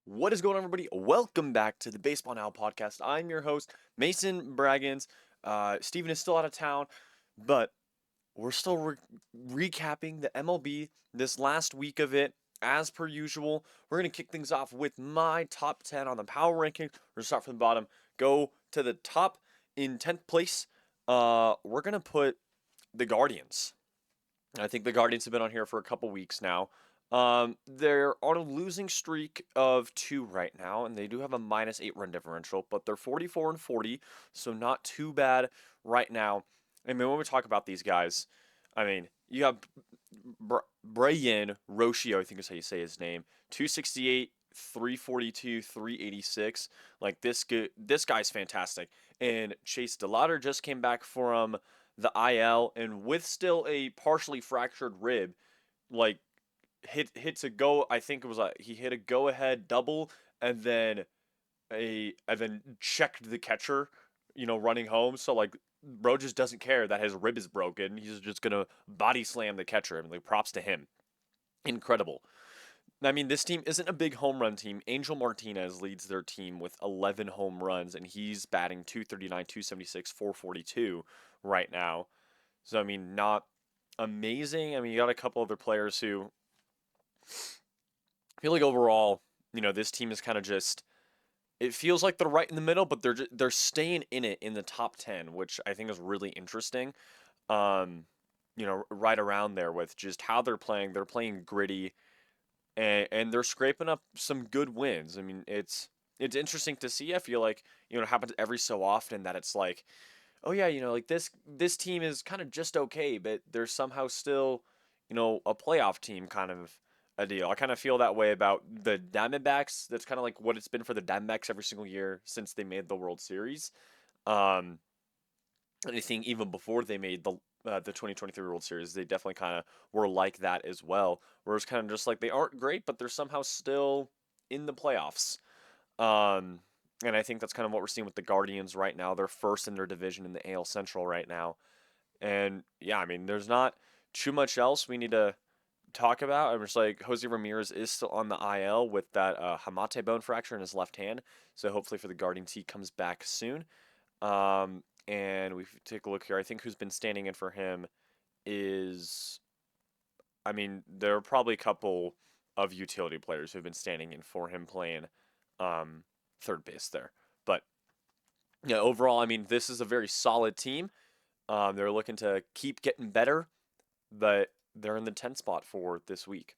What is going on, everybody? Welcome back to the Baseball Now podcast. I'm your host, Mason Braggins. Steven is still out of town, but we're still recapping the MLB this last week of it. As per usual, we're going to kick things off with my top 10 on the power ranking. We're going to start from the bottom, go to the top. In 10th place, we're going to put the Guardians. I think the Guardians have been on here for a couple weeks now. They're on a losing streak of two right now, and they do have a -8 run differential, but they're 44 and 40, so not too bad right now. I mean, when we talk about these guys, I mean, you have Brayan Rocchio, I think is how you say his name, 268, 342, 386. Like this guy's fantastic. And Chase DeLauder just came back from the IL, and with still a partially fractured rib, like hits a go. I think it was he hit a go ahead double, and then checked the catcher, running home. So like bro just doesn't care that his rib is broken. He's just gonna body slam the catcher. I mean, like props to him. Incredible. I mean, this team isn't a big home run team. Angel Martinez leads their team with 11 home runs, and he's batting 239, 276, 442 right now. So, I mean, not amazing. I mean, you got a couple other players who I feel like overall, this team is kind of just. It feels like they're right in the middle, but they're staying in it in the top 10, which I think is really interesting. Um, right around there with just how they're playing. They're playing gritty, and they're scraping up some good wins. I mean, it's interesting to see. I feel like it happens every so often that it's like, oh yeah, like this team is kind of just okay, but they're somehow still, a playoff team kind of a deal. I kind of feel that way about the Diamondbacks. That's kind of like what it's been for the Diamondbacks every single year since they made the World Series. Um, and I think even before they made the 2023 World Series, they definitely kind of were like that as well. Whereas kind of just like they aren't great, but they're somehow still in the playoffs. Um, and I think that's kind of what we're seeing with the Guardians right now. They're first in their division in the AL Central right now. And yeah, I mean, there's not too much else we need to talk about. I'm just like Jose Ramirez is still on the IL with that Hamate bone fracture in his left hand. So hopefully for the Guardians, he comes back soon. And we take a look here. I think who's been standing in for him is, I mean, there are probably a couple of utility players who've been standing in for him playing um, third base there. But yeah, overall, I mean, this is a very solid team. They're looking to keep getting better, but they're in the 10th spot for this week.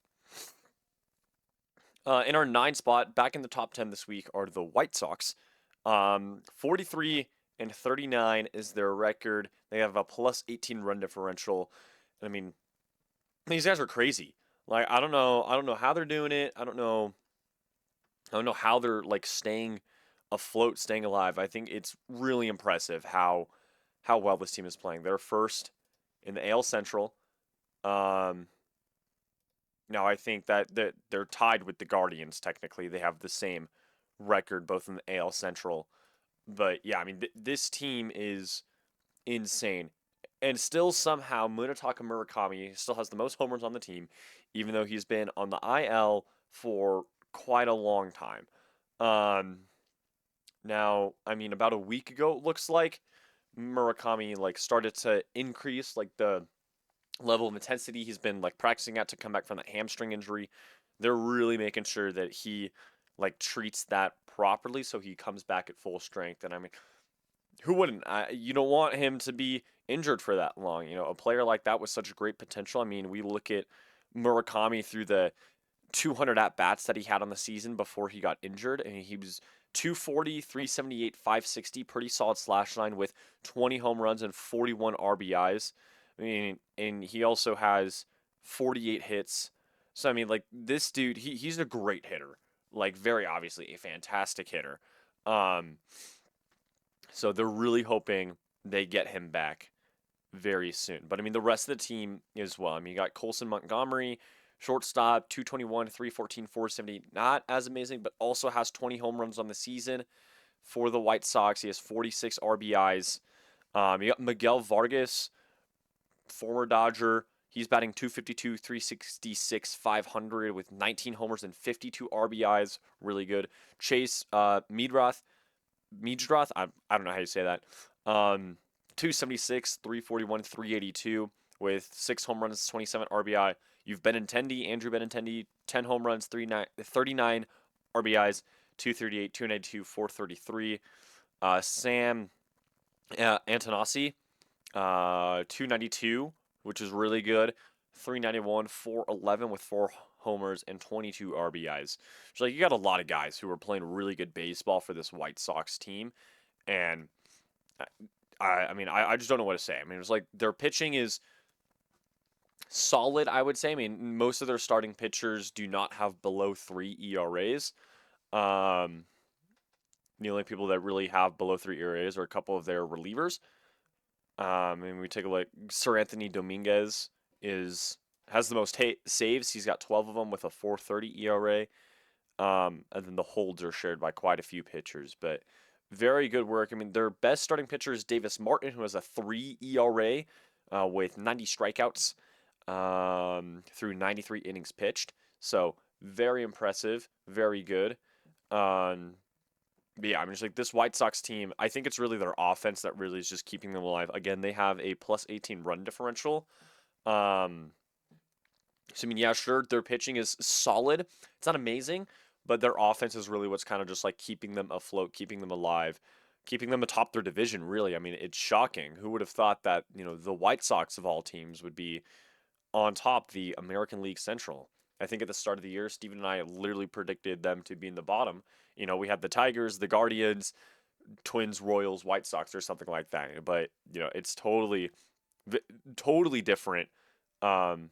In our 9 spot, back in the top 10 this week are the White Sox. 43 and 39 is their record. They have a plus 18 run differential. I mean, these guys are crazy. Like I don't know how they're doing it. I don't know how they're like staying afloat, staying alive. I think it's really impressive how well this team is playing. They're first in the AL Central. Um, Now I think that they're tied with the Guardians. Technically, they have the same record both in the AL Central. But yeah, I mean this team is insane, and still somehow Munetaka Murakami still has the most homers on the team, even though he's been on the IL for quite a long time. Um, Now, I mean, about a week ago, it looks like Murakami like started to increase like the level of intensity he's been like practicing at to come back from that hamstring injury. They're really making sure that he like treats that properly so he comes back at full strength. And I mean, who wouldn't? You don't want him to be injured for that long. A player like that with such great potential. I mean, we look at Murakami through the 200 at bats that he had on the season before he got injured, and he was 240, 378, 560, pretty solid slash line with 20 home runs and 41 RBIs. I mean, and he also has 48 hits. So I mean, like this dude, he's a great hitter. Like very obviously a fantastic hitter. Um, so they're really hoping they get him back very soon. But I mean, the rest of the team as well. I mean, you got Colson Montgomery, shortstop, 221, 314, 470. Not as amazing, but also has 20 home runs on the season for the White Sox. He has 46 RBIs. You got Miguel Vargas, former Dodger. He's batting 252, 366, 500 with 19 homers and 52 RBIs. Really good. Chase Meadsroth, I don't know how you say that. 276, 341, 382 with 6 home runs, 27 RBI. You've Benintendi, Andrew Benintendi, 10 home runs, 39 RBIs, 238, 292, 433. Sam Antonassi, 292, which is really good. 391, 411 with 4 homers and 22 RBIs. So like you got a lot of guys who are playing really good baseball for this White Sox team, and I just don't know what to say. I mean, it's like their pitching is solid, I would say. I mean, most of their starting pitchers do not have below 3 ERAs. Um, the only people that really have below 3 ERAs are a couple of their relievers. And we take a look. Sir Anthony Dominguez has the most saves. He's got 12 of them with a 4.30 ERA. And then the holds are shared by quite a few pitchers, but very good work. I mean, their best starting pitcher is Davis Martin, who has a 3 ERA with 90 strikeouts through 93 innings pitched. So very impressive, very good. But yeah, I mean, just like this White Sox team, I think it's really their offense that really is just keeping them alive. Again, they have a plus 18 run differential. So I mean, yeah, sure, their pitching is solid. It's not amazing, but their offense is really what's kind of just like keeping them afloat, keeping them alive, keeping them atop their division, really. I mean, it's shocking. Who would have thought that, the White Sox of all teams would be on top the American League Central? I think at the start of the year, Steven and I literally predicted them to be in the bottom. We had the Tigers, the Guardians, Twins, Royals, White Sox, or something like that. But, it's totally different um,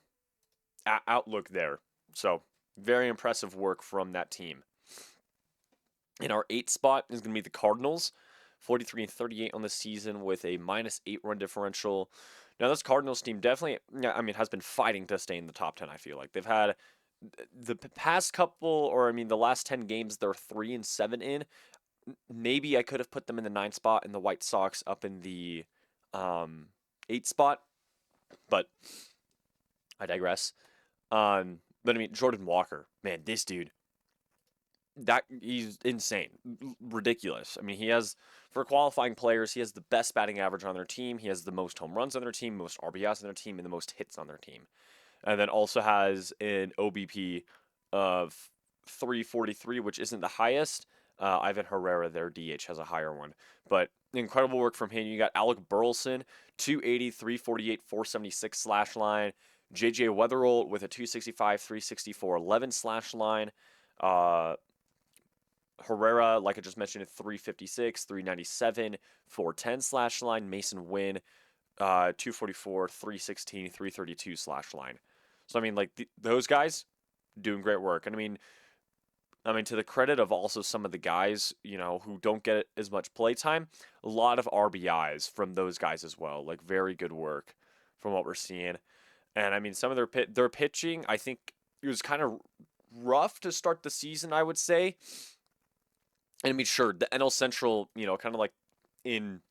outlook there. So, very impressive work from that team. In our 8th spot is going to be the Cardinals, 43 and 38 on the season with a -8 run differential. Now, this Cardinals team definitely, yeah, I mean, has been fighting to stay in the top 10. I feel like they've had the past couple, or I mean, the last 10 games, they're 3-7 in. Maybe I could have put them in the 9th spot and the White Sox up in the 8th spot, but I digress. But I mean, Jordan Walker, man, this dude, he's insane, ridiculous. I mean, for qualifying players, he has the best batting average on their team. He has the most home runs on their team, most RBIs on their team, and the most hits on their team. And then also has an OBP of 343, which isn't the highest. Ivan Herrera, their DH, has a higher one. But incredible work from him. You got Alec Burleson, 280, 348, 476 slash line. JJ Weatherall with a 265, 364, 11 slash line. Herrera, like I just mentioned, at 356, 397, 410 slash line. Mason Wynn, 244, 316, 332 slash line. So, I mean, like, those guys doing great work. And I mean, to the credit of also some of the guys, who don't get as much play time, a lot of RBIs from those guys as well. Like, very good work from what we're seeing. And I mean, some of their pitching, I think it was kind of rough to start the season, I would say. And I mean, sure, the NL Central, kind of like in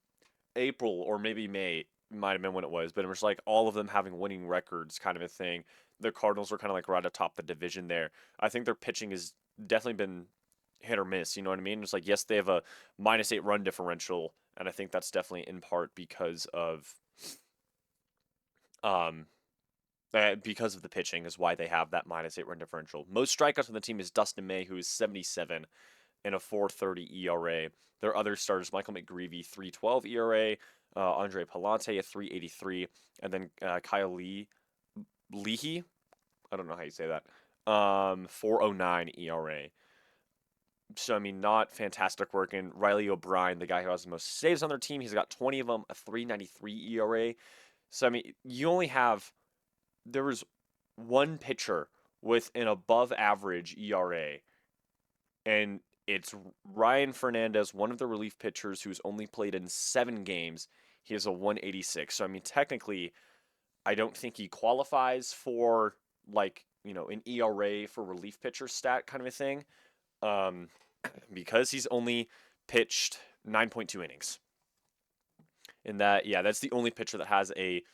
April or maybe May might have been when it was, but it was like all of them having winning records kind of a thing. The Cardinals were kind of like right atop the division there. I think their pitching has definitely been hit or miss, you know what I mean? It's like, yes, they have a -8 run differential, and I think that's definitely in part because of the pitching is why they have that -8 run differential. Most strikeouts on the team is Dustin May, who is 77 and a 4.30 ERA. Their other starters, Michael McGreevy, 3.12 ERA, Andre Palante, a 3.83, and then Kyle Leahy, I don't know how you say that, 4.09 ERA. So, I mean, not fantastic work. And Riley O'Brien, the guy who has the most saves on their team, he's got 20 of them, a 3.93 ERA. So, I mean, there was one pitcher with an above average ERA, and it's Ryan Fernandez, one of the relief pitchers who's only played in 7 games. He has a 186. So, I mean, technically, I don't think he qualifies for, like, an ERA for relief pitcher stat kind of a thing, because he's only pitched 9.2 innings. And that's the only pitcher that has a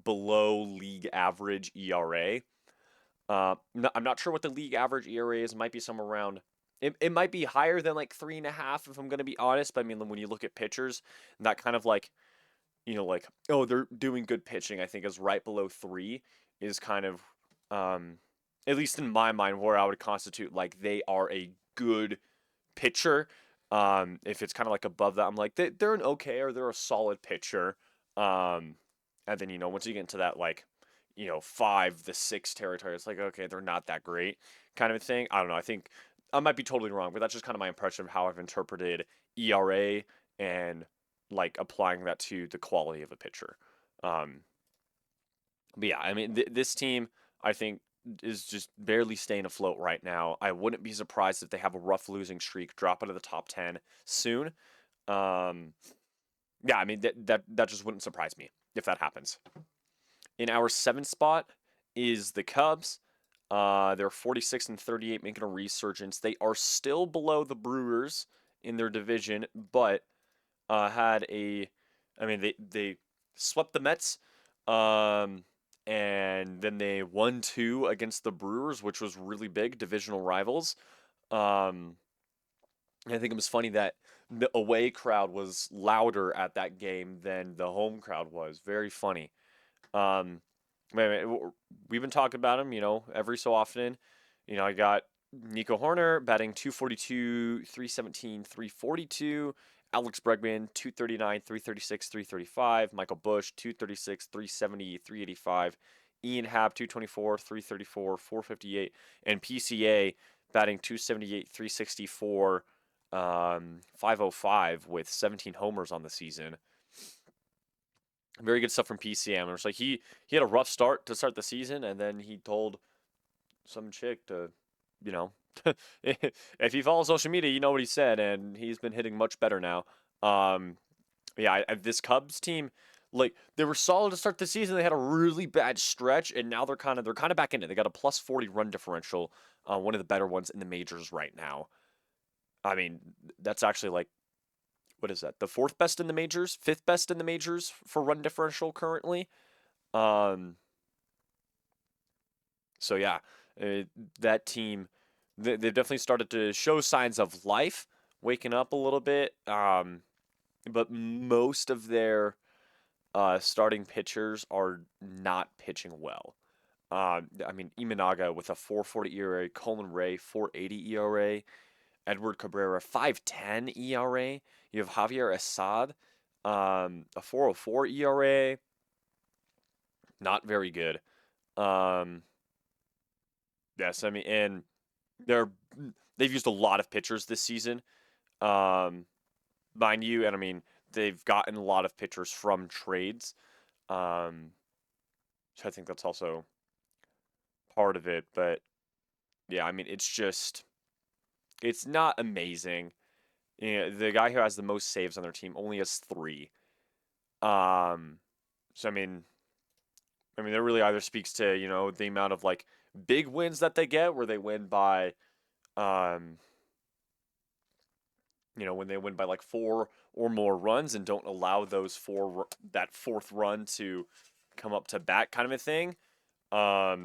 below league average ERA. I'm not sure what the league average ERA is. It might be somewhere around. It might be higher than like 3.5 if I'm gonna be honest. But I mean, when you look at pitchers, that kind of like like, oh, they're doing good pitching. I think is right below 3 is kind of um, at least in my mind where I would constitute like they are a good pitcher. If it's kind of like above that, I'm like they're an okay or they're a solid pitcher. Um, and then once you get into that like 5 to 6 territory, it's like okay, they're not that great kind of a thing. I don't know. I think I might be totally wrong, but that's just kind of my impression of how I've interpreted ERA and like applying that to the quality of a pitcher. Um, but yeah, I mean this team I think is just barely staying afloat right now. I wouldn't be surprised if they have a rough losing streak, drop out of the top 10 soon. Um, yeah, I mean that just wouldn't surprise me if that happens. In our 7th spot is the Cubs. They're 46 and 38, making a resurgence. They are still below the Brewers in their division, but had a, I mean they swept the Mets, um, and then they won 2 against the Brewers, which was really big, divisional rivals. Um, I think it was funny that the away crowd was louder at that game than the home crowd was. Very funny. Um, we've been talking about him, every so often. I got Nico Horner batting 242, 317, 342. Alex Bregman 239, 336, 335. Michael Busch 236, 370, 385. Ian Happ 224, 334, 458. And PCA batting 278, 364, 505 with 17 homers on the season. Very good stuff from PCM. It was like he had a rough start to start the season, and then he told some chick to, you know, if you follow social media, you know what he said, and he's been hitting much better now. Um, yeah, this Cubs team, like they were solid to start the season. They had a really bad stretch, and now they're kind of back in it. They got a plus 40 run differential, one of the better ones in the majors right now. I mean, that's actually like what is that? The 4th best in the majors, 5th best in the majors for run differential currently. Um, so yeah, uh, that team, they've definitely started to show signs of life, waking up a little bit. But most of their starting pitchers are not pitching well. I mean, Imanaga with a 4.40 ERA, Colin Ray 4.80 ERA, Edward Cabrera 5.10 ERA. You have Javier Assad, a 4.04 ERA, not very good. Um, yes, I mean, and they're they've used a lot of pitchers this season, um, mind you, and I mean they've gotten a lot of pitchers from trades. Um, so I think that's also part of it. But yeah, I mean it's not amazing. The guy who has the most saves on their team only has 3. Um, so I mean, that really either speaks to the amount of like big wins that they get, where they win by, um, when they win by like 4 or more runs and don't allow that 4th run to come up to bat, kind of a thing. I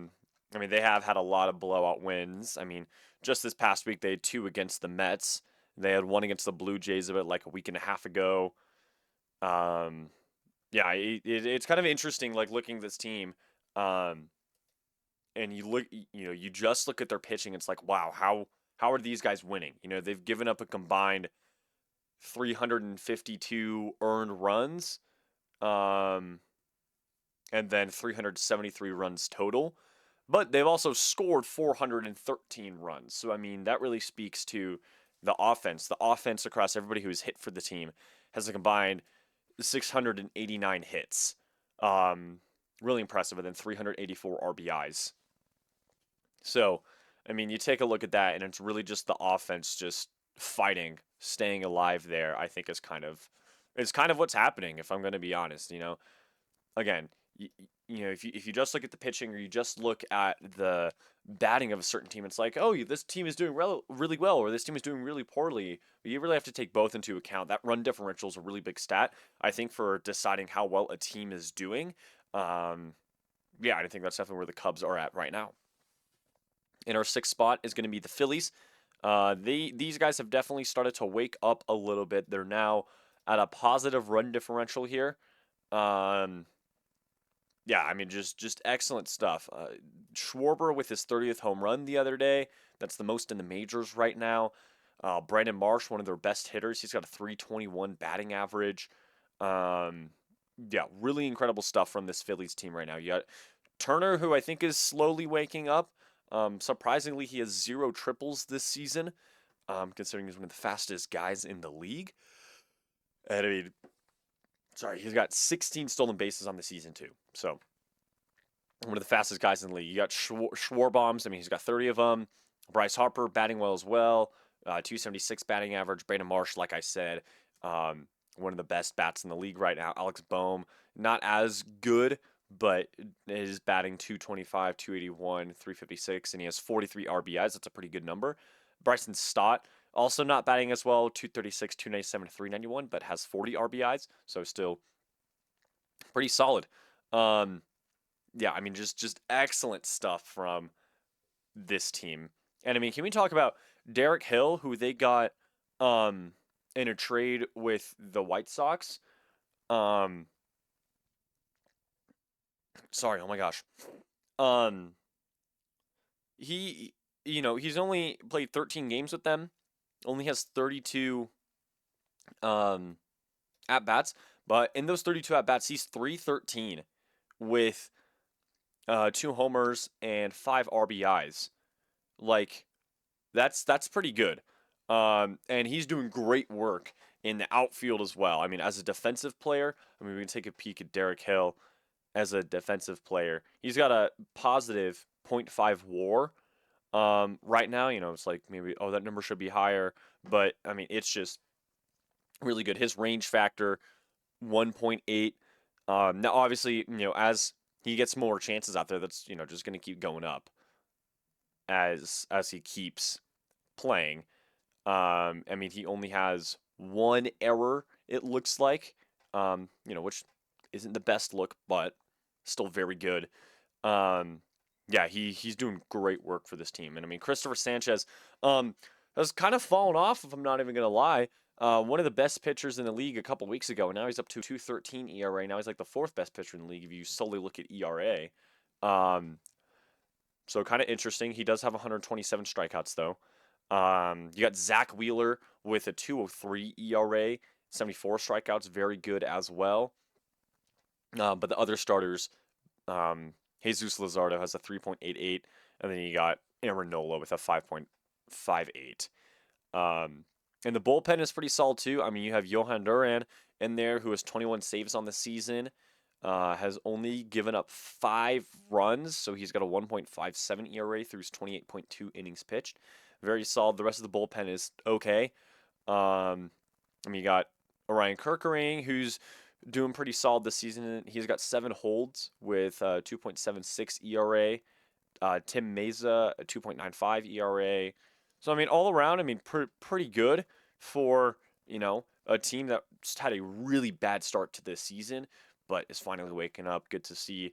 mean, they have had a lot of blowout wins. I mean, just this past week they had 2 against the Mets. They had 1 against the Blue Jays of it like a week and a half ago. Um, yeah, it's kind of interesting, like looking at this team, um, and you just look at their pitching. It's like, wow, how are these guys winning? They've given up a combined 352 earned runs, um, and then 373 runs total. But they've also scored 413 runs. So I mean, that really speaks to the offense. The offense across everybody who's hit for the team has a combined 689 hits. Um, really impressive, and then 384 RBIs. So, I mean, you take a look at that, and it's really just the offense just fighting, staying alive there. I think is kind of what's happening. If I'm going to be honest, again, if you just look at the pitching or you just look at the batting of a certain team, it's like, oh, this team is doing really well, or this team is doing really poorly. But you really have to take both into account. That run differential is a really big stat, I think, for deciding how well a team is doing. Um, yeah, I think that's definitely where the Cubs are at right now. In our sixth spot is going to be the Phillies. These guys have definitely started to wake up a little bit. They're now at a positive run differential here. Um, yeah, I mean, just excellent stuff. Schwarber with his 30th home run the other day. That's the most in the majors right now. Brandon Marsh, one of their best hitters. He's got a 321 batting average. Um, yeah, really incredible stuff from this Phillies team right now. You got Turner, who I think is slowly waking up. Surprisingly, he has 0 triples this season, considering he's one of the fastest guys in the league. And I mean, sorry, he's got 16 stolen bases on the season too. So one of the fastest guys in the league. You got Schwarbombs. I mean, he's got 30 of them. Bryce Harper batting well as well. 276 batting average. Brandon Marsh, like I said, one of the best bats in the league right now. Alex Bohm, not as good, but is batting 225, 281, 356, and he has 43 RBIs. That's a pretty good number. Bryson Stott, also not batting as well, 236, 297, 391, but has 40 RBIs, so still pretty solid. Um, yeah, I mean, just excellent stuff from this team. And I mean, can we talk about Derek Hill, who they got um in a trade with the White Sox? Um, sorry, oh my gosh. Um, he he's only played 13 games with them, only has 32 um at bats, but in those 32 at bats, he's 313 with 2 homers and 5 RBIs. Like that's pretty good. And he's doing great work in the outfield as well. I mean, as a defensive player, I mean, we can take a peek at Derek Hill as a defensive player. He's got a positive .5 WAR. Right now, it's like maybe that number should be higher, but I mean, it's just really good. His range factor 1.8. Now obviously, as he gets more chances out there, that's just going to keep going up as he keeps playing. I mean, he only has 1 error, it looks like, which isn't the best look, but still very good. Um, yeah, he's doing great work for this team. And I mean, Christopher Sanchez has kind of fallen off, if I'm not even going to lie. One of the best pitchers in the league a couple weeks ago, and now he's up to 213 ERA. Now he's like the fourth best pitcher in the league if you solely look at ERA. Um, so kind of interesting. He does have 127 strikeouts though. You got Zach Wheeler with a 203 ERA, 74 strikeouts, very good as well. But the other starters, Jesus Luzardo has a 3.88, and then you got Aaron Nola with a 5.58. And the bullpen is pretty solid too. I mean, you have Johan Duran in there who has 21 saves on the season. Has only given up 5 runs, so he's got a 1.57 ERA through his 28.2 innings pitched. Very solid. The rest of the bullpen is okay. I mean, you got Orion Kerkering, who's doing pretty solid this season. He's got 7 holds with 2.76 ERA. Tim Meza, a 2.95 ERA. So, I mean, all around, I mean, pretty good for, a team that just had a really bad start to this season, but is finally waking up. Good to see.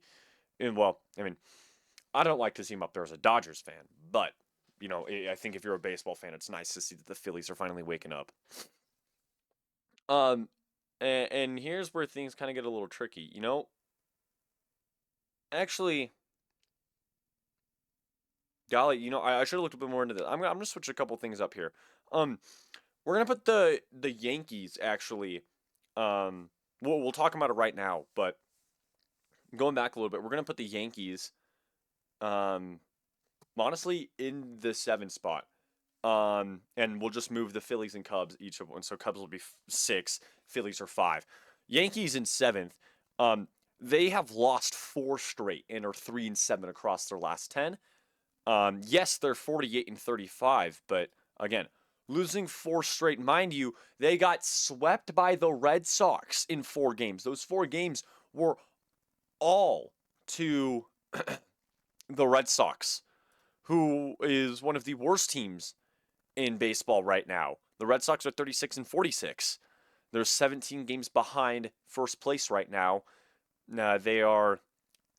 And, well, I mean, I don't like to see him up there as a Dodgers fan, but, I think if you're a baseball fan, it's nice to see that the Phillies are finally waking up. Um, and here's where things kind of get a little tricky. Actually, golly, I should have looked a bit more into this. I'm gonna switch a couple things up here. Um, we're gonna put the Yankees actually. We'll talk about it right now, but going back a little bit, we're gonna put the Yankees. Um, honestly, in the 7th spot. And we'll just move the Phillies and Cubs each of one. So Cubs will be 6, Phillies are 5. Yankees in 7th. They have lost 4 straight and are 3-7 across their last 10. Yes, they're 48-35, but again, losing 4 straight. Mind you, they got swept by the Red Sox in 4 games. Those 4 games were all to the Red Sox, who is one of the worst teams in baseball right now. The Red Sox are 36-46. They're 17 games behind first place right now. They are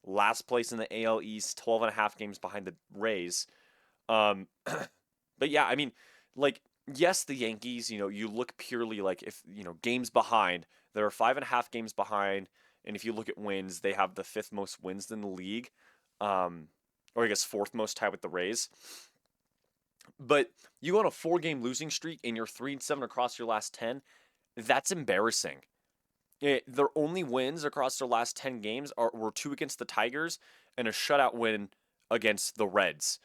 last place in the AL East, 12 and a half games behind the Rays. Um, but yeah, I mean, like, yes, the Yankees, you look purely like if, games behind, they're 5.5 games behind. And if you look at wins, they have the fifth most wins in the league. Um, or I guess fourth most, tied with the Rays. But you go on a 4-game losing streak and you're 3-7 across your last 10. That's embarrassing. Their only wins across their last 10 games were two against the Tigers and a shutout win against the Reds.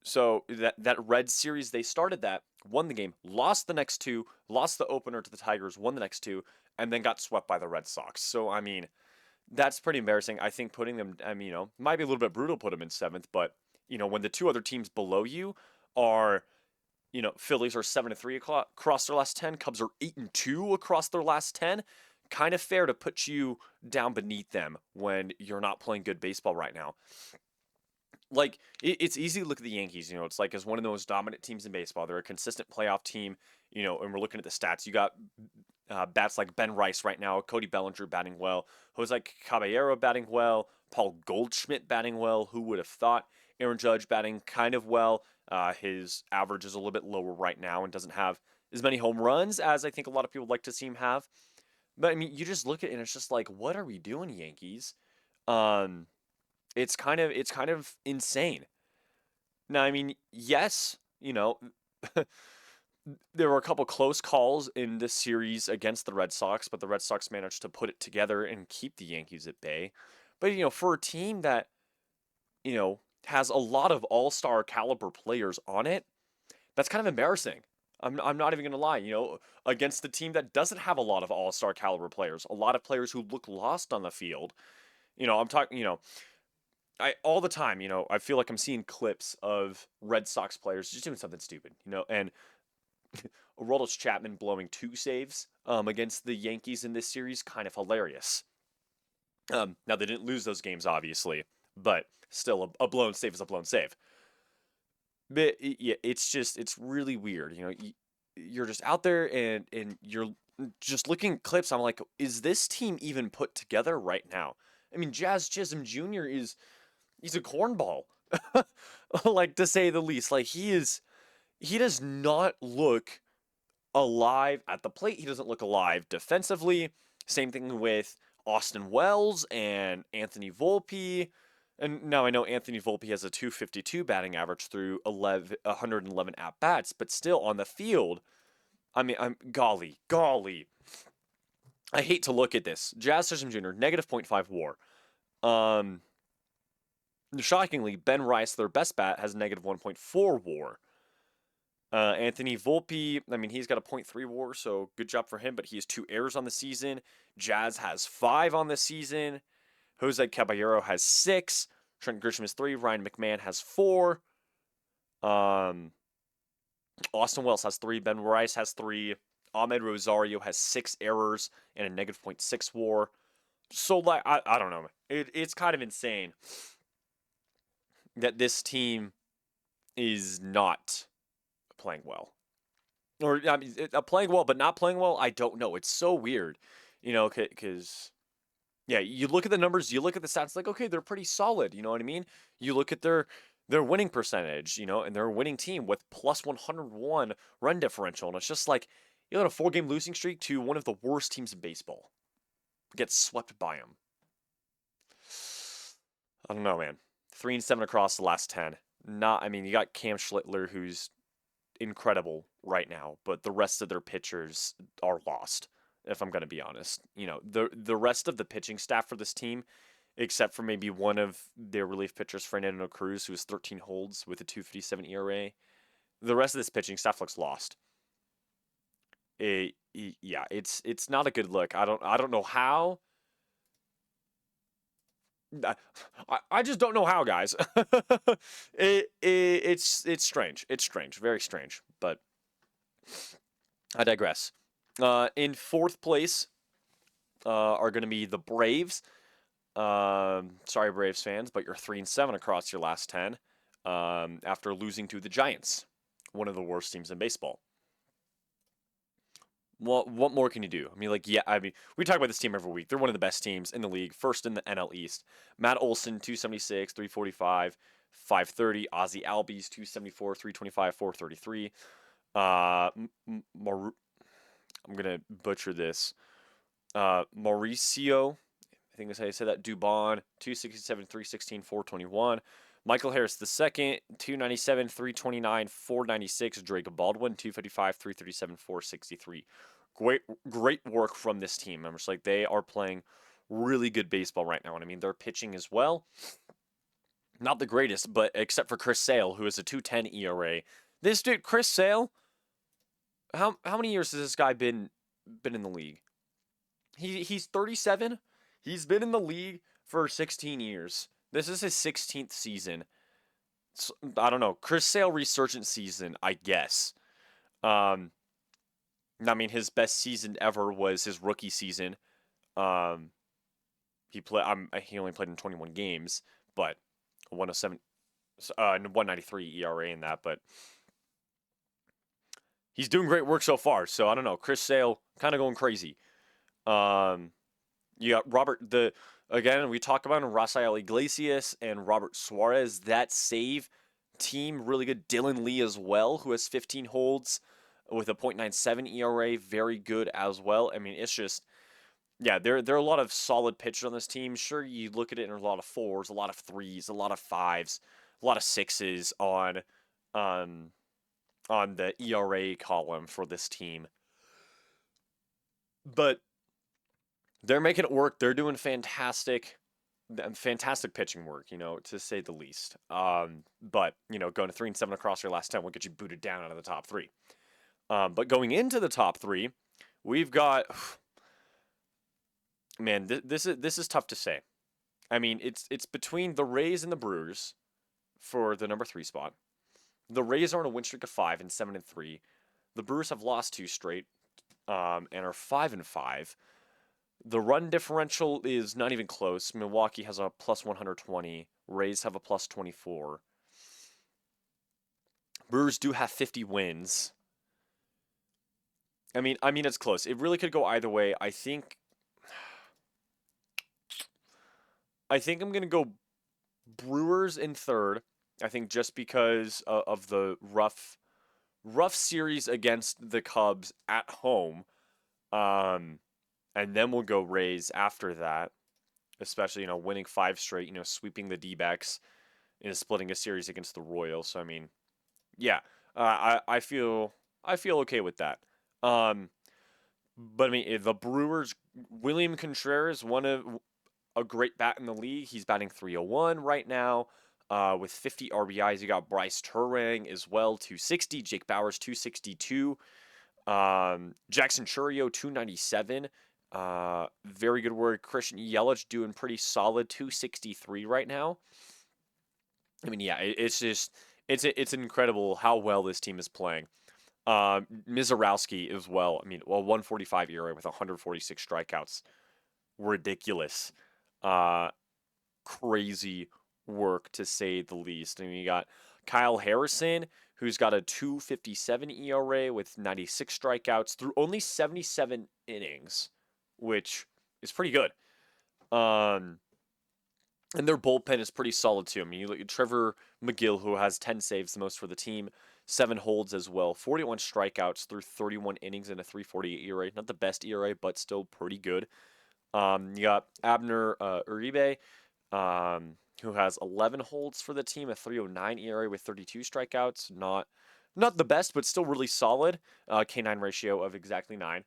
So that Reds series, they started that, won the game, lost the next two, lost the opener to the Tigers, won the next two, and then got swept by the Red Sox. So, I mean, that's pretty embarrassing. I think putting them, I mean, might be a little bit brutal to put them in seventh, but, when the two other teams below you are, Phillies are 7-3 across their last 10, Cubs are 8-2 across their last 10, kind of fair to put you down beneath them when you're not playing good baseball right now. Like, it's easy to look at the Yankees, it's like as one of the most dominant teams in baseball. They're a consistent playoff team, and we're looking at the stats. You got bats like Ben Rice right now, Cody Bellinger batting well, Jose Caballero batting well, Paul Goldschmidt batting well. Who would have thought? Aaron Judge batting kind of well. His average is a little bit lower right now and doesn't have as many home runs as I think a lot of people would like to see him have. But I mean, you just look at it and it's just like, what are we doing, Yankees? Um, it's kind of insane. Now, I mean, yes, there were a couple close calls in this series against the Red Sox, but the Red Sox managed to put it together and keep the Yankees at bay. But for a team that has a lot of all-star caliber players on it, that's kind of embarrassing. I'm not even gonna lie, against the team that doesn't have a lot of all-star caliber players, a lot of players who look lost on the field. I'm talking, I all the time, I feel like I'm seeing clips of Red Sox players just doing something stupid, and Aroldis Chapman blowing two saves against the Yankees in this series, kind of hilarious. Now they didn't lose those games, obviously, but still, a blown save is a blown save. But yeah, it's really weird. You're just out there and you're just looking at clips. I'm like, is this team even put together right now? I mean, Jazz Chisholm Jr. he's a cornball, like to say the least. Like he does not look alive at the plate. He doesn't look alive defensively. Same thing with Austin Wells and Anthony Volpe. And now I know Anthony Volpe has a 252 batting average through 111 at bats, but still on the field, I mean, golly. I hate to look at this. Jazz Chisholm Jr., negative .5 WAR. Um, Shockingly, Ben Rice, their best bat, has negative 1.4 WAR. Anthony Volpe, I mean, he's got a .3 WAR, so good job for him, but he has 2 errors on the season. Jazz has 5 on the season. Jose Caballero has 6. Trent Grisham has 3. Ryan McMahon has 4. Austin Wells has 3. Ben Rice has 3. Ahmed Rosario has 6 errors and a negative .6 WAR. So, like, I don't know. It's kind of insane that this team is not playing well. Or, I mean, playing well, but not playing well, I don't know. It's so weird, because, yeah, you look at the numbers, you look at the stats, like, okay, they're pretty solid, you know what I mean? You look at their winning percentage, and they're a winning team with plus 101 run differential, and it's just like, you let a 4-game losing streak to one of the worst teams in baseball get swept by them. I don't know, man. 3-7 across the last 10. I mean, you got Cam Schlittler, who's incredible right now, but the rest of their pitchers are lost, if I'm going to be honest. The rest of the pitching staff for this team, except for maybe one of their relief pitchers, Fernando Cruz, who has 13 holds with a 2.57 ERA, the rest of this pitching staff looks lost. Yeah, it's not a good look. I don't know how. I just don't know how, guys. It's strange. It's strange, very strange. But I digress. In fourth place are going to be the Braves. Sorry, Braves fans, but you're 3-7 across your last 10 after losing to the Giants, one of the worst teams in baseball. what more can you do? I mean, like, yeah, I mean, we talk about this team every week. They're one of the best teams in the league, first in the NL East. Matt Olson, 276, 345, 530. Ozzy Albies, 274, 325, 433. I'm gonna butcher this. Mauricio, I think that's how you say that. Dubon, 267, 316, 421. Michael Harris the second, 297, 329, 496. Drake Baldwin, 255, 337, 463. Great work from this team. I'm just like, they are playing really good baseball right now. And I mean, they're pitching as well. Not the greatest, but except for Chris Sale, who is a 210 ERA. This dude, Chris Sale, how many years has this guy been in the league? He's 37. He's been in the league for 16 years. This is his 16th season. So, I don't know. Chris Sale resurgent season, I guess. Um, I mean, his best season ever was his rookie season. Um, he only played in 21 games, but 107, 193 ERA in that. But he's doing great work so far. So I don't know. Chris Sale kind of going crazy. Um, you got again, we talk about him, Rafael Iglesias and Robert Suarez. That save team, really good. Dylan Lee as well, who has 15 holds with a .97 ERA, very good as well. I mean, it's just, yeah, there are a lot of solid pitchers on this team. Sure, you look at it in a lot of fours, a lot of threes, a lot of fives, a lot of sixes um, on the ERA column for this team. But they're making it work. They're doing fantastic pitching work, to say the least. But going to 3-7 across your last 10 will get you booted down out of the top three. But going into the top three, we've got, man, this is tough to say. I mean, it's between the Rays and the Brewers for the number 3 spot. The Rays are on a win streak of 5 and 7-3. The Brewers have lost 2 straight, and are 5-5. The run differential is not even close. Milwaukee has a plus 120. Rays have a plus 24. Brewers do have 50 wins. I mean it's close. It really could go either way. I think I'm gonna go Brewers in third. I think just because of the rough series against the Cubs at home. And then we'll go Rays after that, especially, winning 5 straight, sweeping the D-backs, splitting a series against the Royals. So, I mean, yeah, I feel okay with that. But, I mean, the Brewers, William Contreras, a great bat in the league. He's batting .301 right now with 50 RBIs. You got Bryce Turang as well, 260. Jake Bauers, 262. Jackson Chourio, 297. Very good work. Christian Yelich doing pretty solid, 263 right now. I mean, yeah, it's just it's incredible how well this team is playing. Mizorowski as well. I mean, 145 ERA with 146 strikeouts. Ridiculous. Crazy work to say the least. I mean, you got Kyle Harrison, who's got a 2.57 ERA with 96 strikeouts through only 77 innings, which is pretty good. And their bullpen is pretty solid too. I mean, you look at Trevor McGill, who has 10 saves, the most for the team, 7 holds as well, 41 strikeouts through 31 innings and a 3.48 ERA. Not the best ERA, but still pretty good. You got Abner Uribe, who has 11 holds for the team, a 3.09 ERA with 32 strikeouts. Not the best, but still really solid. K9 ratio of exactly 9.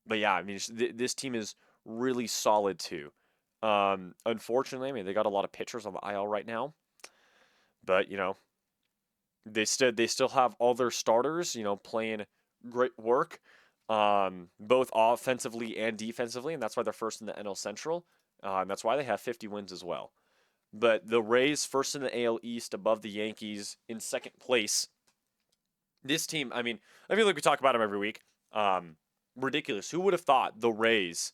But yeah, I mean, this team is really solid too. Unfortunately, I mean, they got a lot of pitchers on the IL right now, but they still have all their starters, playing great work, both offensively and defensively, and that's why they're first in the NL Central. And that's why they have 50 wins as well. But the Rays first in the AL East, above the Yankees in second place. This team, I mean, I feel like we talk about them every week. Ridiculous. Who would have thought the Rays?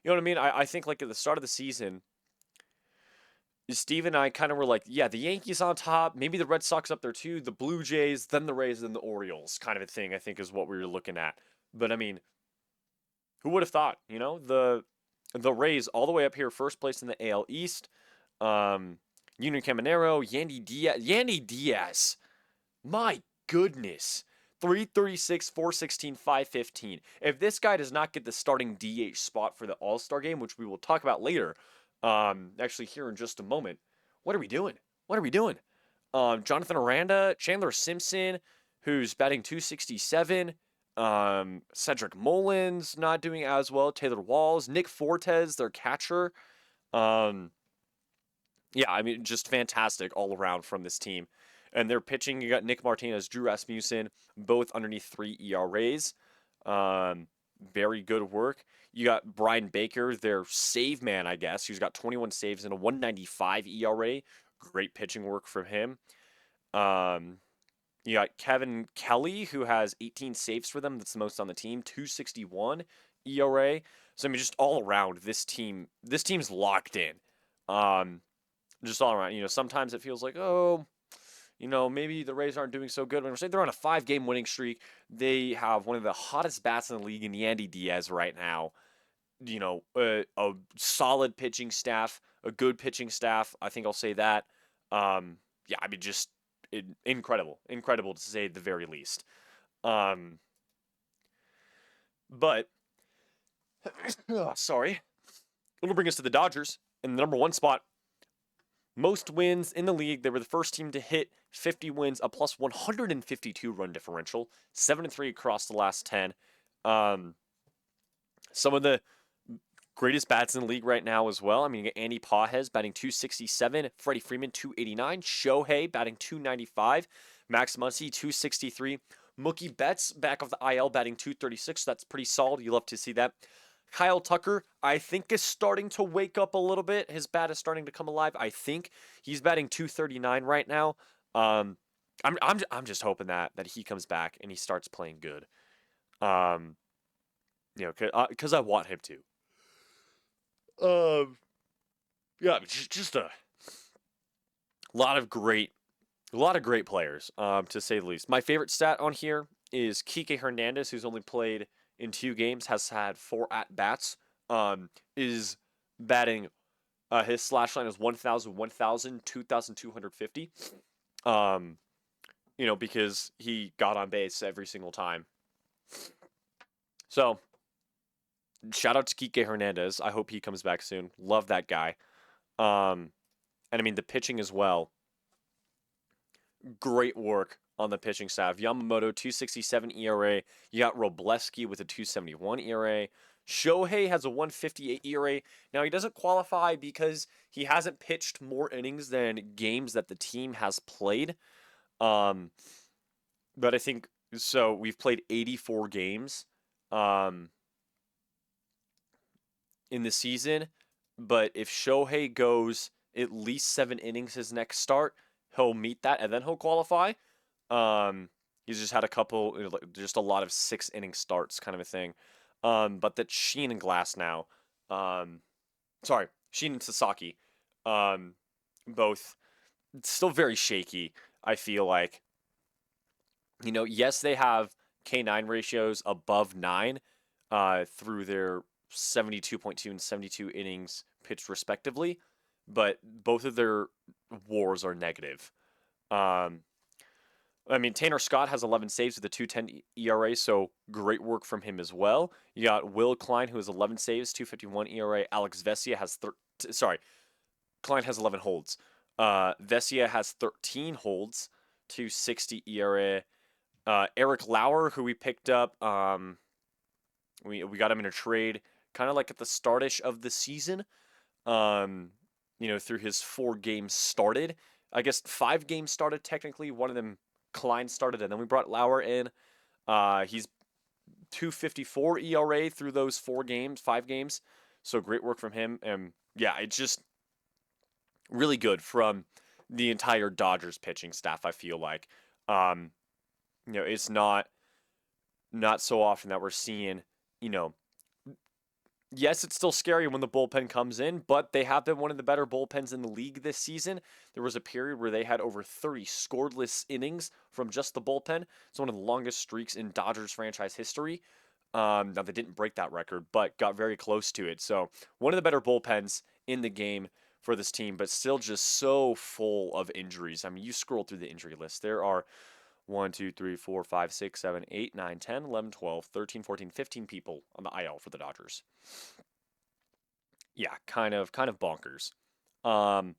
You know what I mean? I think like at the start of the season, Steve and I kind of were like, yeah, the Yankees on top, maybe the Red Sox up there too, the Blue Jays, then the Rays, then the Orioles, kind of a thing. I think is what we were looking at. But I mean, who would have thought? The Rays all the way up here, first place in the AL East. Um, Union Caminero, Yandy Diaz. My goodness. 336, 416, 515. If this guy does not get the starting DH spot for the All Star game, which we will talk about later, actually here in just a moment, what are we doing? What are we doing? Jonathan Aranda, Chandler Simpson, who's batting 267. Cedric Mullins not doing as well. Taylor Walls, Nick Fortes, their catcher. Um, yeah, I mean, just fantastic all around from this team. And their pitching, you got Nick Martinez, Drew Rasmussen, both underneath 3 ERAs. Um, Very good work. You got Brian Baker, their save man, I guess, who's got 21 saves and a 195 ERA. Great pitching work from him. Um, you got Kevin Kelly, who has 18 saves for them. That's the most on the team. 261 ERA. So I mean, just all around, this team's locked in. Um, just all around. Sometimes it feels like, oh, maybe the Rays aren't doing so good. When we're saying they're on a 5-game winning streak, they have one of the hottest bats in the league in Yandy Diaz right now. A solid pitching staff, a good pitching staff. I think I'll say that. Yeah, I mean, just incredible to say the very least. Um, but sorry, it'll bring us to the Dodgers in the number 1 spot. Most wins in the league. They were the first team to hit 50 wins, a plus 152 run differential, 7-3 across the last 10. Some of the greatest bats in the league right now as well. I mean, you get Andy Pages batting 267, Freddie Freeman 289, Shohei batting 295, Max Muncy 263, Mookie Betts back off the IL batting 236. That's pretty solid. You love to see that. Kyle Tucker, I think, is starting to wake up a little bit. His bat is starting to come alive. I think he's batting 239 right now. I'm just hoping that he comes back and he starts playing good. Because I want him to. Yeah, just a lot of great players, to say the least. My favorite stat on here is Kike Hernandez, who's only played in 2 games, has had 4 at bats. Is batting. His slash line is 1,000, 1,000, 2,250. Because he got on base every single time. So, shout out to Kike Hernandez. I hope he comes back soon. Love that guy. And I mean, the pitching as well. Great work on the pitching staff. Yamamoto, 267 ERA. You got Robleski with a 271 ERA. Shohei has a 158 ERA. Now, he doesn't qualify because he hasn't pitched more innings than games that the team has played. But I think, so we've played 84 games in the season. But if Shohei goes at least 7 innings his next start, he'll meet that and then he'll qualify. He's just had a couple, just a lot of 6-inning starts kind of a thing. But that Sheen and Glasnow, Sheen and Sasaki, both still very shaky, I feel like. Yes, they have K9 ratios above 9 through their 72.2 and 72 innings pitched respectively, but both of their WARs are negative. I mean, Tanner Scott has 11 saves with a 2.10 ERA, so great work from him as well. You got Will Klein, who has 11 saves, 2.51 ERA. Alex Vesia has Klein has 11 holds. Vesia has 13 holds, 2.60 ERA. Eric Lauer, who we picked up, we got him in a trade, kind of like at the startish of the season. Through his 4 games started. I guess 5 games started technically. One of them Klein started, and then we brought Lauer in. He's 2.54 ERA through those 5 games. So great work from him. And yeah, it's just really good from the entire Dodgers pitching staff, I feel like. It's not so often that we're seeing, Yes, it's still scary when the bullpen comes in, but they have been one of the better bullpens in the league this season. There was a period where they had over 30 scoreless innings from just the bullpen. It's one of the longest streaks in Dodgers franchise history. Now, they didn't break that record, but got very close to it. So, one of the better bullpens in the game for this team, but still just so full of injuries. I mean, you scroll through the injury list. There are 1, 2, 3, 4, 5, 6, 7, 8, 9, 10, 11, 12, 13, 14, 15 people on the IL for the Dodgers. Yeah, kind of bonkers. Um,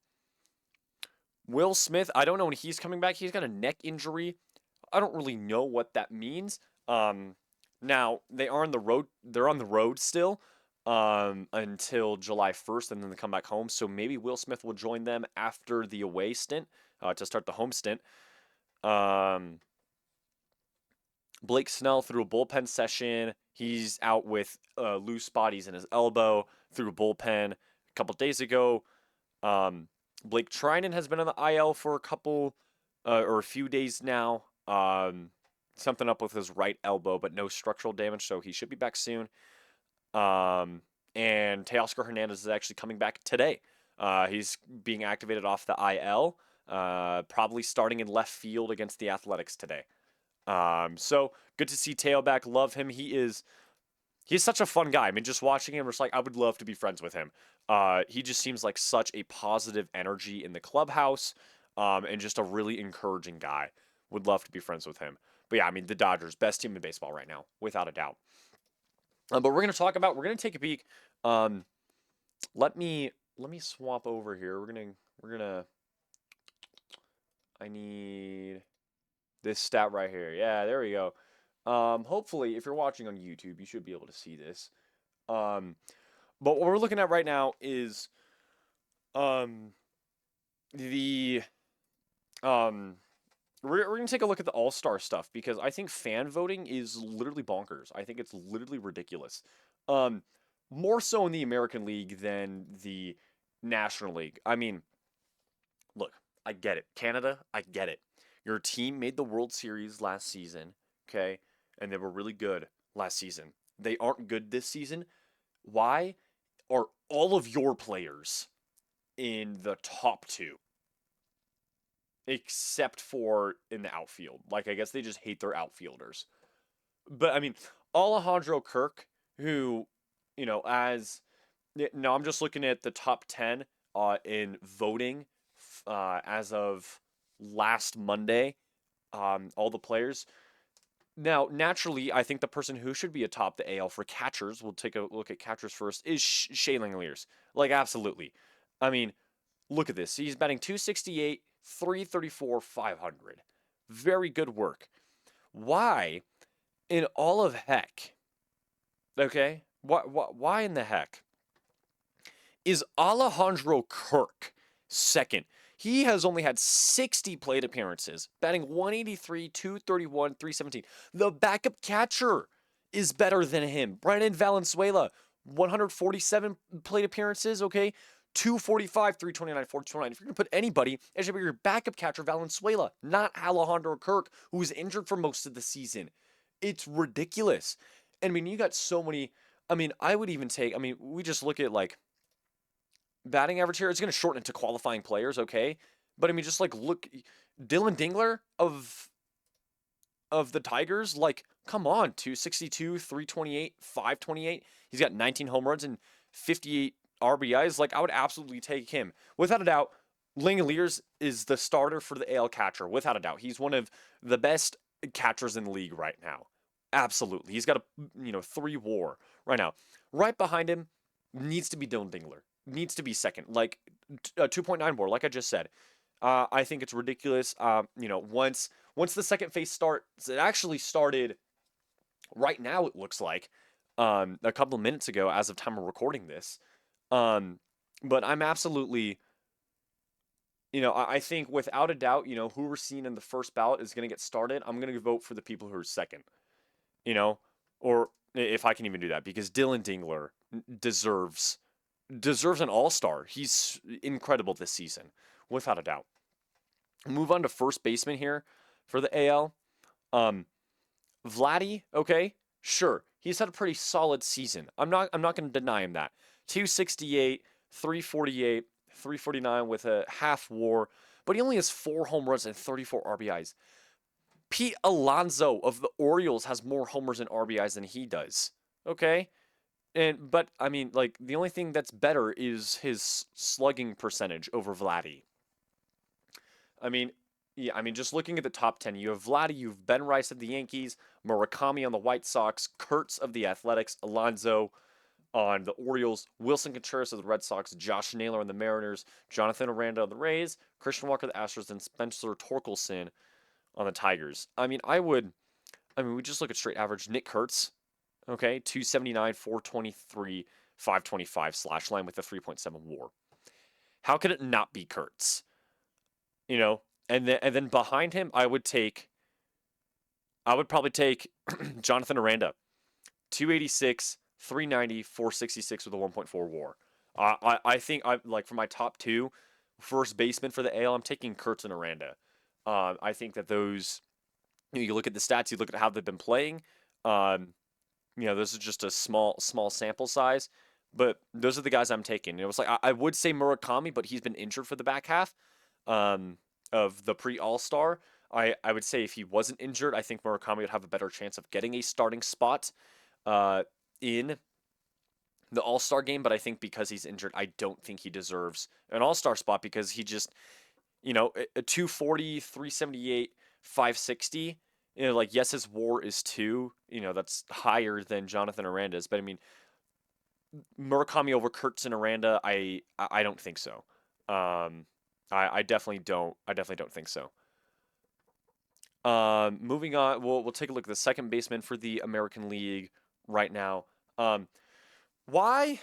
Will Smith, I don't know when he's coming back. He's got a neck injury. I don't really know what that means. Now they are on the road. They're on the road still until July 1st, and then they come back home. So maybe Will Smith will join them after the away stint to start the home stint. Um, Blake Snell through a bullpen session. He's out with loose bodies in his elbow through a bullpen a couple days ago. Blake Trinan has been on the IL for a couple or a few days now. Something up with his right elbow, but no structural damage, so he should be back soon. And Teoscar Hernandez is actually coming back today. He's being activated off the IL, probably starting in left field against the Athletics today. So good to see Teo back. Love him. He's such a fun guy. I mean, just watching him, just like I would love to be friends with him. He just seems like such a positive energy in the clubhouse, and just a really encouraging guy. Would love to be friends with him. But yeah, I mean, the Dodgers, best team in baseball right now, without a doubt. But we're gonna take a peek. Um, let me swap over here. We're gonna. I need this stat right here. Yeah, there we go. Hopefully, if you're watching on YouTube, you should be able to see this. Um, but what we're looking at right now is um, the we're gonna take a look at the All-Star stuff because I think fan voting is literally bonkers. I think it's literally ridiculous. Um, More so in the American League than the National League. I mean, look, I get it. Canada, I get it. Your team made the World Series last season, okay? And they were really good last season. They aren't good this season. Why are all of your players in the top two, except for in the outfield? Like, I guess they just hate their outfielders. But, I mean, Alejandro Kirk, who, as. No, I'm just looking at the top 10 in voting as of last Monday, all the players. Now, naturally, I think the person who should be atop the AL for catchers, we'll take a look at catchers first, is Shea Langeliers. Like, absolutely. I mean, look at this. He's batting 268, 334, 500. Very good work. Why in all of heck, okay? Why in the heck is Alejandro Kirk second? He has only had 60 plate appearances, batting 183, 231, 317. The backup catcher is better than him. Brennan Valenzuela, 147 plate appearances, okay? 245, 329, 429. If you're going to put anybody, it should be your backup catcher, Valenzuela, not Alejandro Kirk, who was injured for most of the season. It's ridiculous. And I mean, you got so many. I mean, I would even take, I mean, we just look at like batting average here. It's going to shorten it to qualifying players, okay? But I mean, just like look, Dylan Dingler of the Tigers, like, come on, 262, 328, 528. He's got 19 home runs and 58 RBIs. Like, I would absolutely take him. Without a doubt, Langeliers is the starter for the AL catcher. Without a doubt. He's one of the best catchers in the league right now. Absolutely. He's got a 3 WAR right now. Right behind him needs to be Dylan Dingler. Needs to be second. Like 2.9 WAR, like I just said. I think it's ridiculous. Once the second phase starts, it actually started right now, it looks like, a couple of minutes ago as of time of recording this. But I'm absolutely, I think without a doubt, who we're seeing in the first ballot is going to get started. I'm going to vote for the people who are second, or if I can even do that, because Dylan Dingler deserves an all-star. He's incredible this season, without a doubt. Move on to first baseman here for the AL. Vladdy, okay, sure. he's had a pretty solid season. I'm not going to deny him that. 268, 348, 349 with a half WAR, but he only has 4 home runs and 34 RBIs. Pete Alonso of the Orioles has more homers and RBIs than he does. Okay? But I mean, like, the only thing that's better is his slugging percentage over Vladdy. I mean, yeah, I mean, just looking at the top 10, you have Vladdy, you have Ben Rice of the Yankees, Murakami on the White Sox, Kurtz of the Athletics, Alonso on the Orioles, Wilson Contreras of the Red Sox, Josh Naylor on the Mariners, Jonathan Aranda on the Rays, Christian Walker of the Astros, and Spencer Torkelson on the Tigers. We just look at straight average. Nick Kurtz, okay, 279, 423, 525 slash line with a 3.7 WAR. How could it not be Kurtz? You know, and then behind him, I would probably take Jonathan Aranda, 286, 390, 466 with a 1.4 WAR. I think I like for my top two first baseman for the AL, I'm taking Kurtz and Aranda. I think that those you look at the stats, you look at how they've been playing. This is just a small sample size, but those are the guys I'm taking. It was like I would say Murakami, but he's been injured for the back half of the pre-All-Star. I would say if he wasn't injured, I think Murakami would have a better chance of getting a starting spot in the All-Star game. But I think because he's injured, I don't think he deserves an All-Star spot because he just, a 240, 378, 560. Like, yes, his WAR is 2. That's higher than Jonathan Aranda's. But I mean, Murakami over Kurtz and Aranda, I don't think so. I definitely don't. I definitely don't think so. Moving on, we'll take a look at the second baseman for the American League right now. Why?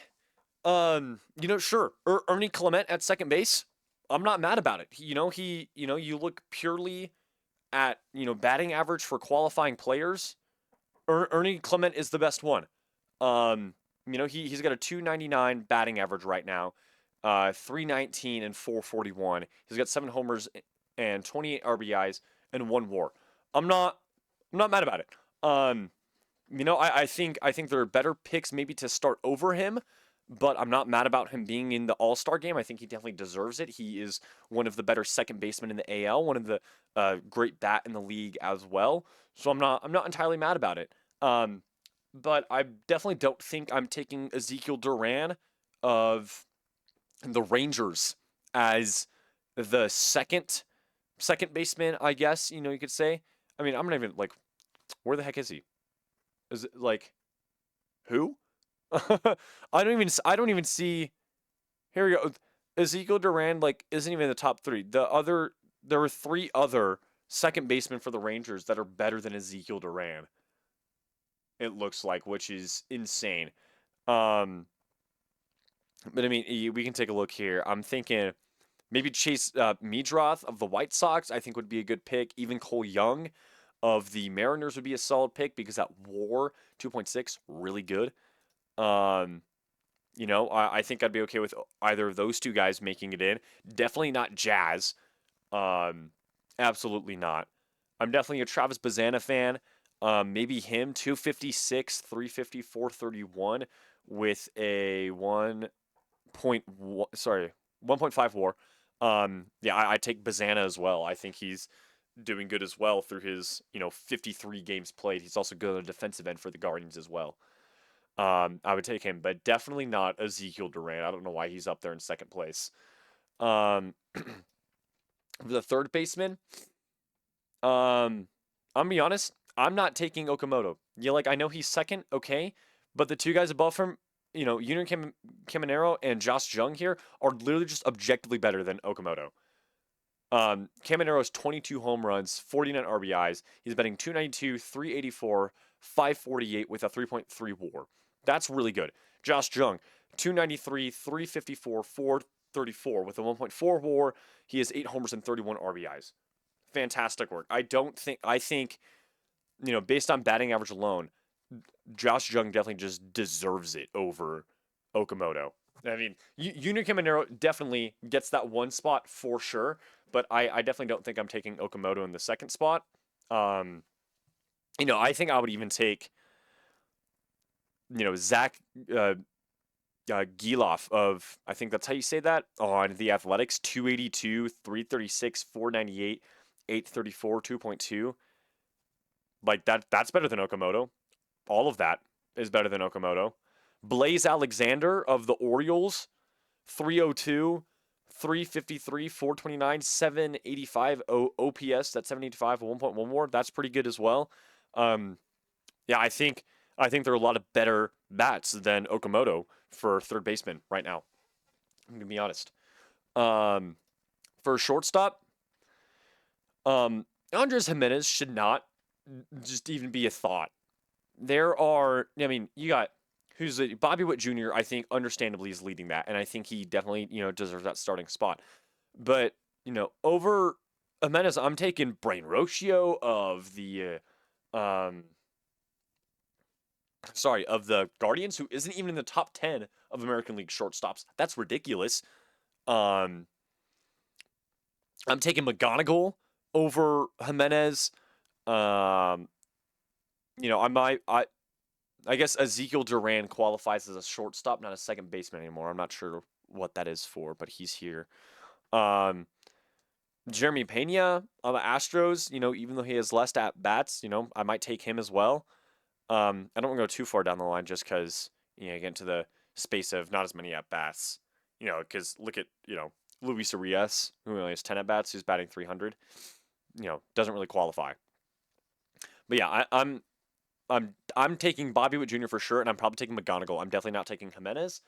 Sure, Ernie Clement at second base. I'm not mad about it. You look purely at batting average for qualifying players. Ernie Clement is the best one. He's got a 299 batting average right now, 319 and 441. He's got 7 homers and 28 RBIs and 1 WAR. I'm not mad about it. I think there are better picks maybe to start over him, but I'm not mad about him being in the All-Star game. I think he definitely deserves it. He is one of the better second basemen in the AL, one of the great bat in the league as well. So I'm not entirely mad about it. But I definitely don't think I'm taking Ezekiel Duran of the Rangers as the second baseman, I guess, you could say. I mean, I'm not even like, where the heck is he? Is it like, who? I don't even see. Here we go. Ezekiel Duran isn't even in the top 3. There were 3 other second basemen for the Rangers that are better than Ezekiel Duran. It looks like, which is insane. But I mean, we can take a look here. I'm thinking maybe Chase Meadroth of the White Sox, I think would be a good pick. Even Cole Young of the Mariners would be a solid pick because that WAR 2.6 really good. I think I'd be okay with either of those 2 guys making it in. Definitely not Jazz. Absolutely not. I'm definitely a Travis Bazana fan. Maybe him, 256, 350, 431 with a 1.5 WAR. I take Bazana as well. I think he's doing good as well through his 53 games played. He's also good on the defensive end for the Guardians as well. I would take him, but definitely not Ezekiel Duran. I don't know why he's up there in second place. The third baseman, I'm gonna be honest, I'm not taking Okamoto. I know he's second, okay, but the 2 guys above him, Junior Caminero and Josh Jung here are literally just objectively better than Okamoto. Caminero's 22 home runs, 49 RBIs. He's batting 292, 384, 548 with a 3.3 WAR. That's really good. Josh Jung, 293, 354, 434 with a 1.4 WAR. He has 8 homers and 31 RBIs. Fantastic work. I think, based on batting average alone, Josh Jung definitely just deserves it over Okamoto. I mean, Junior Caminero definitely gets that 1 spot for sure, but I definitely don't think I'm taking Okamoto in the second spot. I think I would even take Zach uh, Giloff of, I think that's how you say that, on the Athletics, 282, 336, 498, 834, 2.2. Like that's better than Okamoto. All of that is better than Okamoto. Blaze Alexander of the Orioles, 302, 353, 429, 785 OPS. That's 785, 1.1 more. That's pretty good as well. Um, yeah, I think there are a lot of better bats than Okamoto for third baseman right now. I'm gonna be honest. Um, for shortstop, Andres Jimenez should not just even be a thought. You got Bobby Witt Jr. I think understandably is leading that, and I think he definitely deserves that starting spot. But over Jimenez, I'm taking Brain Rocio of the of the Guardians, who isn't even in the top 10 of American League shortstops. That's ridiculous. Um, I'm taking McGonigal over Jimenez. Um, I guess Ezekiel Duran qualifies as a shortstop, not a second baseman anymore. I'm not sure what that is for, but he's here. Um, Jeremy Pena on the Astros, even though he has less at bats, I might take him as well. I don't want to go too far down the line just because you get into the space of not as many at bats. Because look at Luis Arias, who only has 10 at bats, who's batting 300. Doesn't really qualify. But yeah, I'm taking Bobby Witt Jr. for sure, and I'm probably taking McGonigal. I'm definitely not taking Jimenez.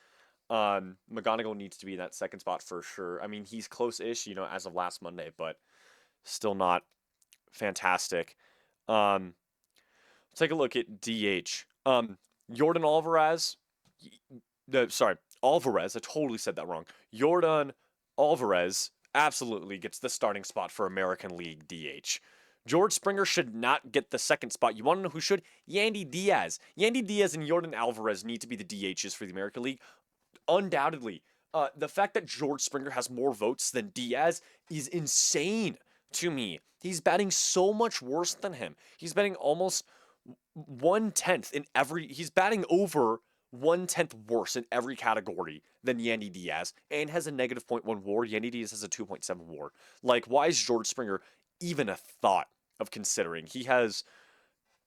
McGonigal needs to be in that second spot for sure. I mean, he's close-ish, as of last Monday, but still not fantastic. Um, take a look at DH. Jordan Alvarez. Sorry, Alvarez. I totally said that wrong. Jordan Alvarez absolutely gets the starting spot for American League DH. George Springer should not get the second spot. You want to know who should? Yandy Diaz. Yandy Diaz and Jordan Alvarez need to be the DHs for the American League. Undoubtedly. The fact that George Springer has more votes than Diaz is insane to me. He's batting so much worse than him. He's batting almost 1/10 in every. He's batting over 1/10 worse in every category than Yandy Diaz, and has a negative -0.1 WAR. Yandy Diaz has a 2.7 WAR. Like, why is George Springer even a thought of considering? He has,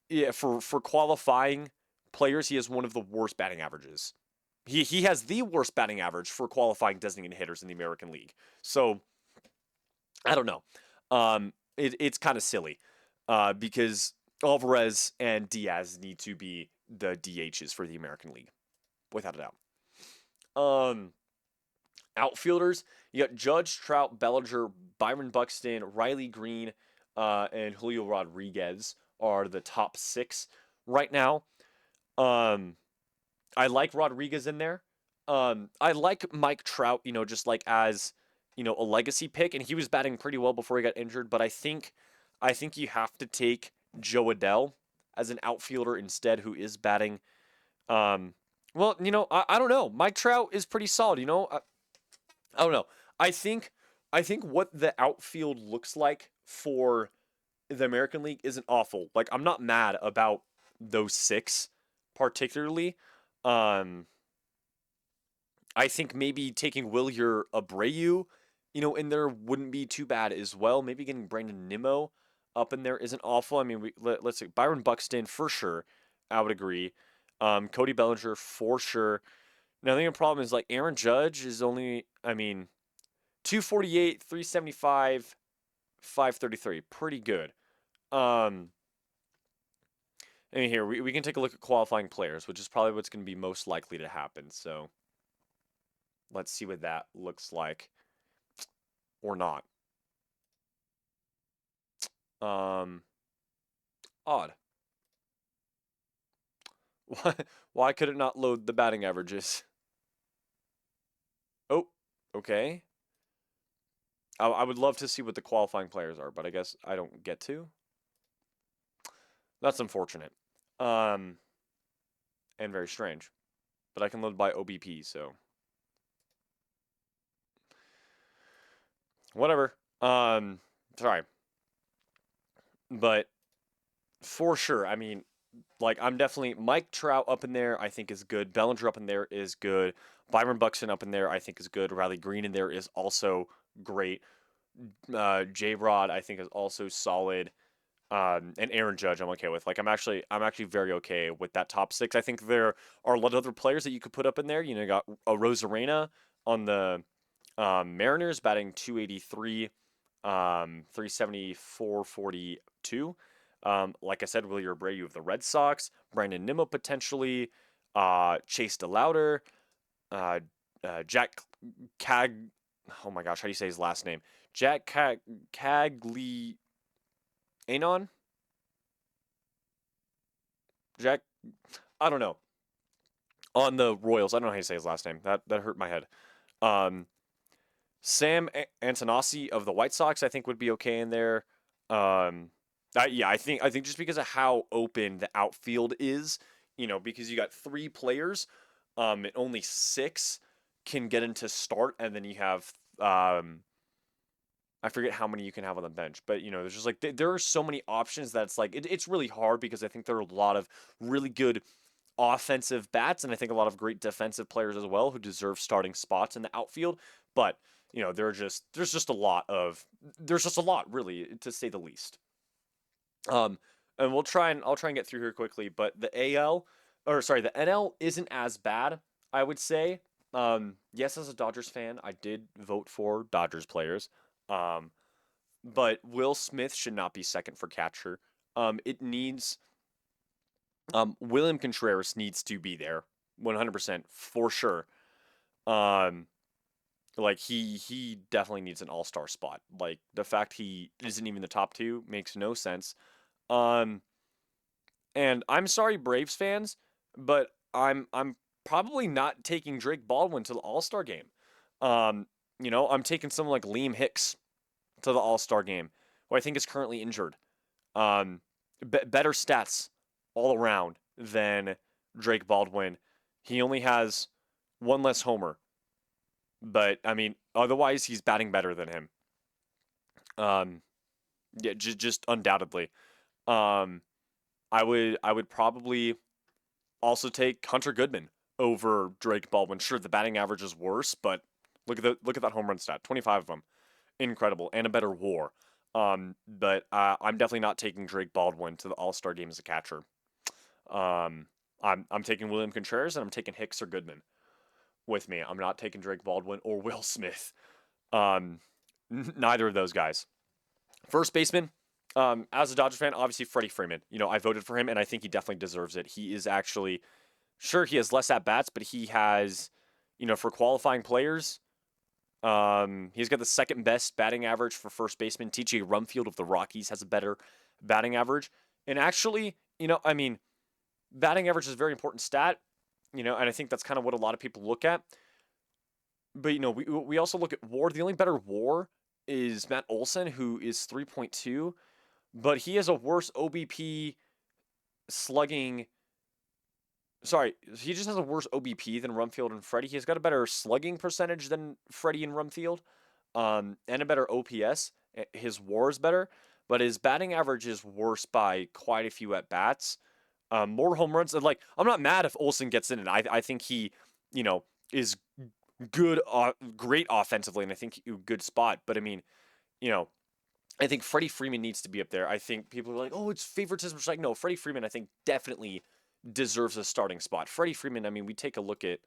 yeah, for qualifying players, he has one of the worst batting averages. He has the worst batting average for qualifying designated hitters in the American League. So I don't know. It's kind of silly because Alvarez and Diaz need to be the DHs for the American League, without a doubt. Um, Outfielders, you got Judge, Trout, Bellinger, Byron Buxton, Riley Green, and Julio Rodriguez are the top 6 right now. Um, I like Rodriguez in there. I like Mike Trout, just like as a legacy pick, and he was batting pretty well before he got injured. But I think you have to take Joe Adell as an outfielder instead, who is batting. Um, well, I don't know. Mike Trout is pretty solid. I don't know. I think I think what the outfield looks like for the American League isn't awful. Like, I'm not mad about those 6 particularly. Um I think maybe taking Wilyer Abreu, in there wouldn't be too bad as well. Maybe getting Brandon Nimmo up in there isn't awful. I mean, let's see, Byron Buxton for sure. I would agree. Cody Bellinger for sure. Now, the only problem is like Aaron Judge is only, I mean, 248, 375, 533. Pretty good. Um, I mean, here, we can take a look at qualifying players, which is probably what's going to be most likely to happen. So let's see what that looks like or not. Um, Odd. Why could it not load the batting averages? Oh, okay. I would love to see what the qualifying players are, but I guess I don't get to. That's unfortunate. Um, and very strange. But I can load by OBP, so whatever. Sorry. But for sure, I mean, like I'm definitely Mike Trout up in there. I think is good. Bellinger up in there is good. Byron Buxton up in there. I think is good. Riley Green in there is also great. J Rod I think is also solid. And Aaron Judge, I'm okay with. Like, I'm actually very okay with that top six. I think there are a lot of other players that you could put up in there. You got a Rosarena on the Mariners batting 283, 374, 42. Like I said, Willie Abreu of the Red Sox, Brandon Nimmo potentially, Chase DeLauder, uh, Jack Cag. Oh my gosh, how do you say his last name? Jack Caglianon? Jack, I don't know. On the Royals, I don't know how you say his last name. That hurt my head. Um, Sam Antonassi of the White Sox, I think would be okay in there. Yeah, I think just because of how open the outfield is, because you got three players, and only six can get into start, and then you have I forget how many you can have on the bench, but there's just like there are so many options that it's like it's really hard because I think there are a lot of really good offensive bats, and I think a lot of great defensive players as well who deserve starting spots in the outfield. But there's just a lot really to say the least. Um, and I'll try and get through here quickly. But the NL isn't as bad, I would say. Yes, as a Dodgers fan, I did vote for Dodgers players. Um, but Will Smith should not be second for catcher. It needs William Contreras needs to be there 100% for sure. Um, like he definitely needs an all-star spot. Like the fact he isn't even the top 2 makes no sense. Um, and I'm sorry Braves fans, but I'm probably not taking Drake Baldwin to the All-Star game. I'm taking someone like Liam Hicks to the All-Star game, who I think is currently injured. Um, better stats all around than Drake Baldwin. He only has one less homer, but I mean, otherwise he's batting better than him. Um, yeah, just undoubtedly. Um, I would probably also take Hunter Goodman over Drake Baldwin. Sure, the batting average is worse, but look at that home run stat, 25 of them, incredible, and a better WAR. But I'm definitely not taking Drake Baldwin to the All Star game as a catcher. Um, I'm taking William Contreras and I'm taking Hicks or Goodman with me. I'm not taking Drake Baldwin or Will Smith. Um, neither of those guys. First baseman. As a Dodgers fan, obviously Freddie Freeman. I voted for him, and I think he definitely deserves it. He is actually sure he has less at bats, but he has, for qualifying players, he's got the second best batting average for first baseman. TJ Rumfield of the Rockies has a better batting average, and actually, I mean, batting average is a very important stat, and I think that's kind of what a lot of people look at. But we also look at WAR. The only better WAR is Matt Olson, who is 3.2, but he has a worse OBP slugging. Sorry, he just has a worse OBP than Rumfield and Freddie. He's got a better slugging percentage than Freddie and Rumfield, and a better OPS. His WAR is better, but his batting average is worse by quite a few at bats. More home runs. And like, I'm not mad if Olson gets in it. I think he, is good, great offensively, and I think good spot. But I mean, you know, I think Freddie Freeman needs to be up there. I think people are like, oh, it's favoritism. It's like, no, Freddie Freeman, I think definitely deserves a starting spot. Freddie Freeman, I mean, we take a look at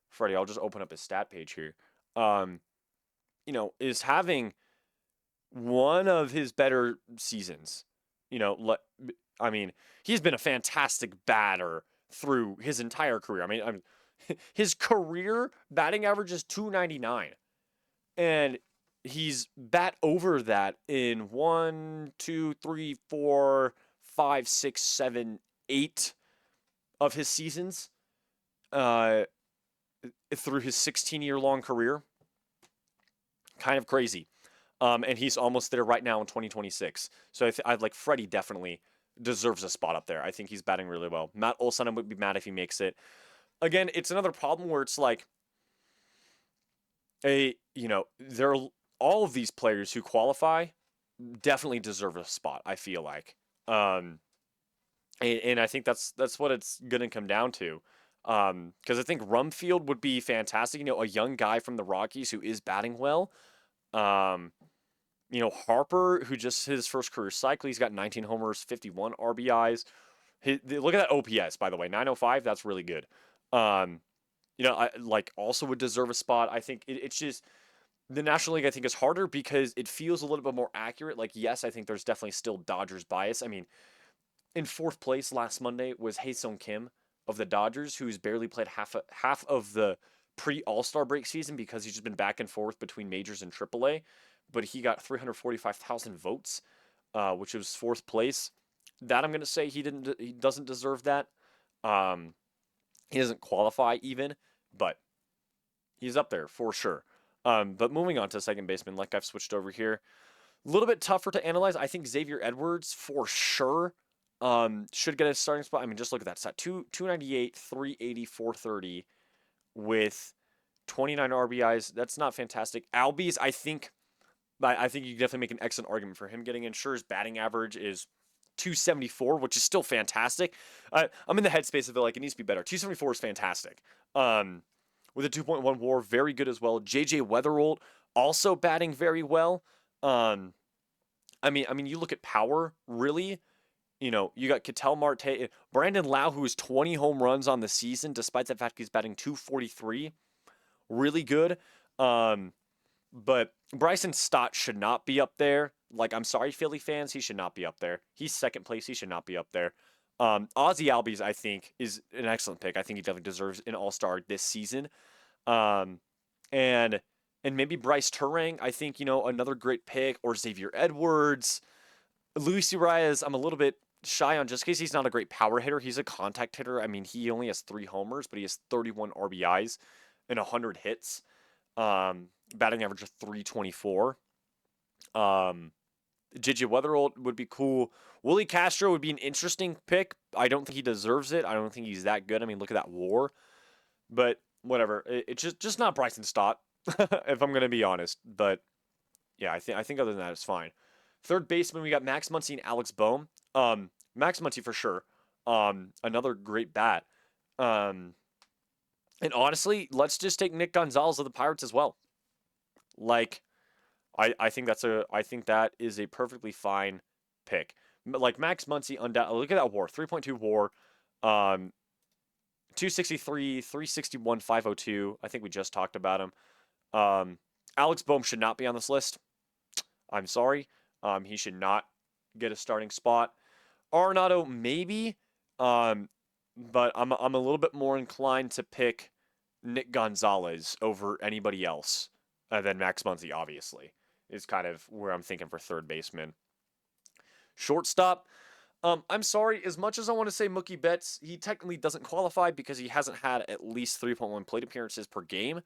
Freddie. I'll just open up his stat page here. Um, is having one of his better seasons. You know, let, I mean, he's been a fantastic batter through his entire career. I mean, his career batting average is 299, and he's bat over that in 1, 2, 3, 4, 5, 6, 7, 8 of his seasons uh, through his 16-year long career. Kind of crazy. And he's almost there right now in 2026. So I'd like Freddie definitely deserves a spot up there. I think he's batting really well. Matt Olson, I would be mad if he makes it. Again, it's another problem where it's like there are all of these players who qualify definitely deserve a spot. I feel like, um, And I think that's what it's gonna come down to. Because I think Rumfield would be fantastic. A young guy from the Rockies who is batting well. Um, Harper, who just his first career cycle, he's got 19 homers, 51 RBIs. Look at that OPS, by the way, 905. That's really good. Um, I like also would deserve a spot. I think it's just the National League. I think is harder because it feels a little bit more accurate. Like, yes, I think there's definitely still Dodgers bias. I mean, in fourth place last Monday was Hae-Sung Kim of the Dodgers, who's barely played half of the pre All Star break season because he's just been back and forth between majors and AAA. But he got 345,000 votes, which was fourth place. That I'm gonna say he doesn't deserve that. Um, he doesn't qualify even, but he's up there for sure. But moving on to second baseman, like I've switched over here, a little bit tougher to analyze. I think Xavier Edwards for sure should get a starting spot. I mean, just look at that stat: 298, 380, 430 with 29 RBIs. That's not fantastic. Albies, I think you can definitely make an excellent argument for him getting in. Sure, his batting average is 274, which is still fantastic. I'm in the headspace of it, like, it needs to be better. 274 is fantastic. With a 2.1 WAR, very good as well. JJ Weatherholt also batting very well. Um, I mean, you look at power, really. You got Ketel Marte, Brandon Lau, who has 20 home runs on the season, despite the fact he's batting 243. Really good. Um, but Bryson Stott should not be up there. Like, I'm sorry, Philly fans, he should not be up there. He's second place. He should not be up there. Ozzy Albies, I think, is an excellent pick. I think he definitely deserves an All Star this season. Um, and and maybe Bryce Turang, I think, another great pick, or Xavier Edwards. Luis Urias, I'm a little bit shy on just because he's not a great power hitter. He's a contact hitter. I mean, he only has 3 homers, but he has 31 RBIs and 100 hits. Batting average of 324. Um, JJ Weatherholt would be cool. Willie Castro would be an interesting pick. I don't think he deserves it. I don't think he's that good. I mean, look at that WAR. But whatever. It's just not Bryson Stott, if I'm gonna be honest. But yeah, I think other than that, it's fine. Third baseman, we got Max Muncy and Alex Bohm. Max Muncy for sure. Another great bat. Um, and honestly, let's just take Nick Gonzalez of the Pirates as well. Like, I think that is a perfectly fine pick. Like Max Muncy, look at that WAR, 3.2 WAR, 263, 361, 502. I think we just talked about him. Alex Bohm should not be on this list. I'm sorry. He should not get a starting spot. Arenado maybe, but I'm a little bit more inclined to pick Nick Gonzalez over anybody else than Max Muncy, obviously, is kind of where I'm thinking for third baseman. Shortstop, I'm sorry, as much as I want to say Mookie Betts, he technically doesn't qualify because he hasn't had at least 3.1 plate appearances per game.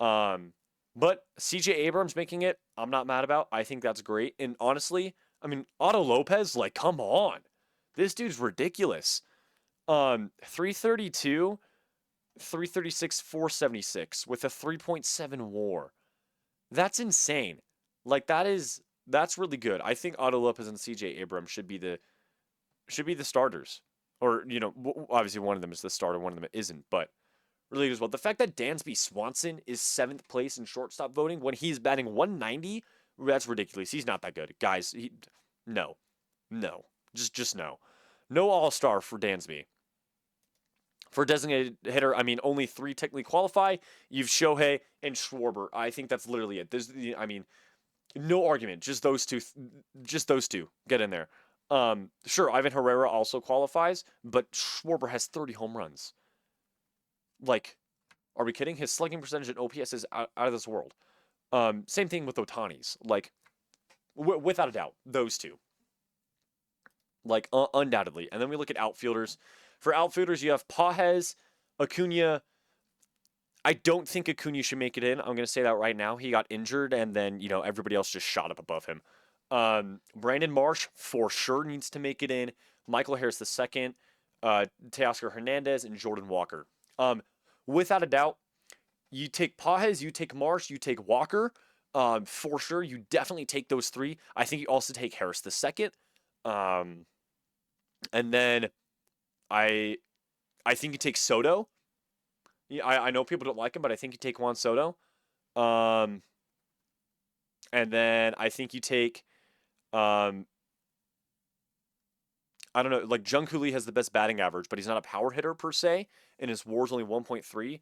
Um, but CJ Abrams making it, I'm not mad about. I think that's great. And honestly, I mean, Otto Lopez, like, come on. This dude's ridiculous. 332, 336, 476 with a 3.7 WAR. That's insane. Like, that's really good. I think Otto Lopez and CJ Abrams should be the starters. Or, obviously one of them is the starter, one of them isn't, but really as well. The fact that Dansby Swanson is seventh place in shortstop voting when he's batting 190, that's ridiculous. He's not that good. Guys, no. No. Just no. No all-star for Dansby. For designated hitter, I mean, only 3 technically qualify. You've Shohei and Schwarber. I think that's literally it. I mean, no argument. Just those two. Just those two get in there. Sure, Ivan Herrera also qualifies, but Schwarber has 30 home runs. Like, are we kidding? His slugging percentage and OPS is out of this world. Same thing with Otani's. Like, without a doubt, those two. Like, undoubtedly. And then we look at outfielders. For outfielders, you have Pages, Acuna. I don't think Acuna should make it in. I'm going to say that right now. He got injured, and then, everybody else just shot up above him. Brandon Marsh, for sure, needs to make it in. Michael Harris II, Teoscar Hernandez, and Jordan Walker. Without a doubt, you take Pages, you take Marsh, you take Walker. For sure, you definitely take those 3. I think you also take Harris II. And then I think you take Soto. Yeah, I know people don't like him, but I think you take Juan Soto. Um, and then I think you take um, I don't know, like Jung Hoo Lee has the best batting average, but he's not a power hitter per se, and his WAR's only 1.3.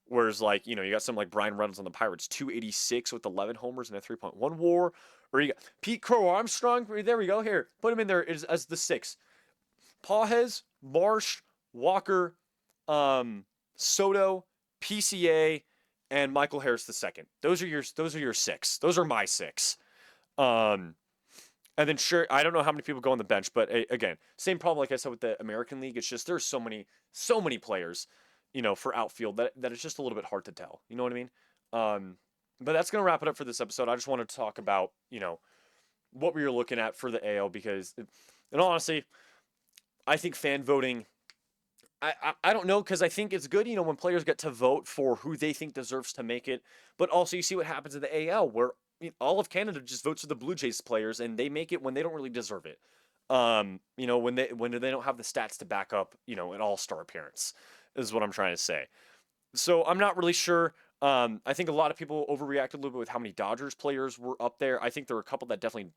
Whereas, like, you got some like Brian Reynolds on the Pirates, 286 with 11 homers and a 3.1 WAR. Or you got Pete Crow Armstrong. There we go. Here, put him in there as the six. Pages, Marsh, Walker, Soto, PCA, and Michael Harris the second. Those are your six. Those are my six. Um, and then sure, I don't know how many people go on the bench, but again, same problem like I said with the American League. It's just there's so many players, for outfield that it's just a little bit hard to tell. You know what I mean? But that's gonna wrap it up for this episode. I just wanted to talk about what we were looking at for the AL because, in all honesty, I think fan voting. I don't know because I think it's good, when players get to vote for who they think deserves to make it. But also, you see what happens in the AL where all of Canada just votes for the Blue Jays players and they make it when they don't really deserve it. When they don't have the stats to back up, an all-star appearance is what I'm trying to say. So I'm not really sure. I think a lot of people overreacted a little bit with how many Dodgers players were up there. I think there were a couple that definitely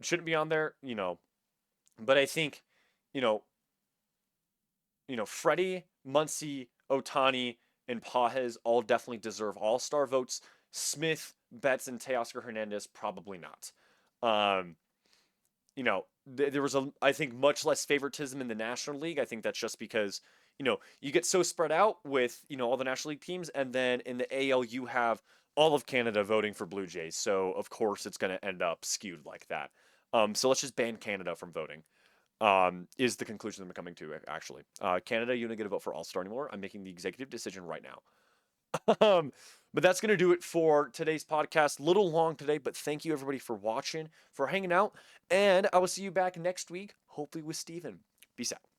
shouldn't be on there, But I think, you know, Freddie, Muncy, Otani, and Pajes all definitely deserve all-star votes. Smith, Betts, and Teoscar Hernandez probably not. Um, there was I think much less favoritism in the National League. I think that's just because you get so spread out with all the National League teams, and then in the AL you have all of Canada voting for Blue Jays. So of course it's going to end up skewed like that. So let's just ban Canada from voting. Is the conclusion I'm coming to actually. Canada, you don't get a vote for All Star anymore. I'm making the executive decision right now. But that's going to do it for today's podcast. Little long today, but thank you everybody for watching, for hanging out, and I will see you back next week, hopefully with Steven. Peace out.